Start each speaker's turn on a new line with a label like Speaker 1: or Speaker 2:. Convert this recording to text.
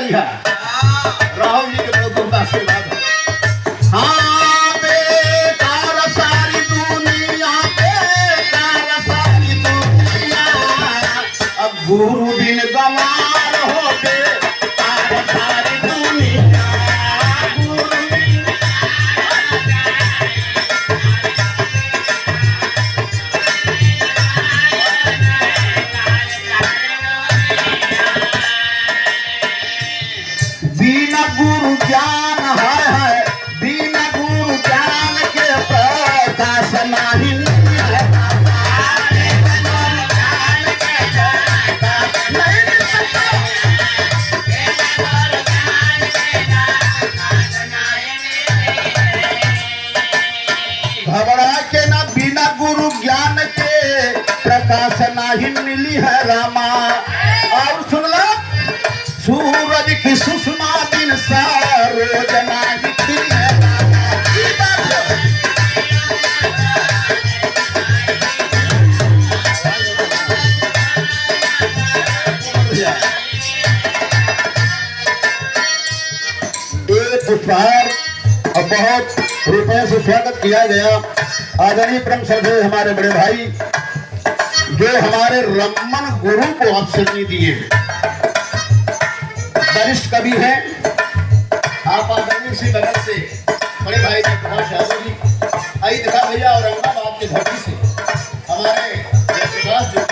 Speaker 1: करी है राहुल जी के प्रभु का आशीर्वाद है। हाँ बेकार सारी दुनिया, बेकार सारी दुनिया, अब गुरु बिन गंवार हो बेकार सारी दुनिया, गुरु बिन बिना गुरु ज्ञान है बिना गुरु ज्ञान के प्रकाश नहीं है। घबरा के ना बिना गुरु ज्ञान के प्रकाश नहीं मिली है रामा। और सुन लो सूरज की सुषमा दिन सा रोज नहीं खिली है रामा। एक पुष्पहार और बहुत रुपए से स्वागत किया गया आदरणीय परम श्रद्धेय हमारे बड़े भाई जो हमारे रमन गुरु को अवसर दिए, वरिष्ठ कवि हैं। आप आदरणीय से बगल से बड़े भाई जी प्रकाश यादव जी आई दिखा भैया, औरंगाबाद के धरती से हमारे जयप्रकाश जी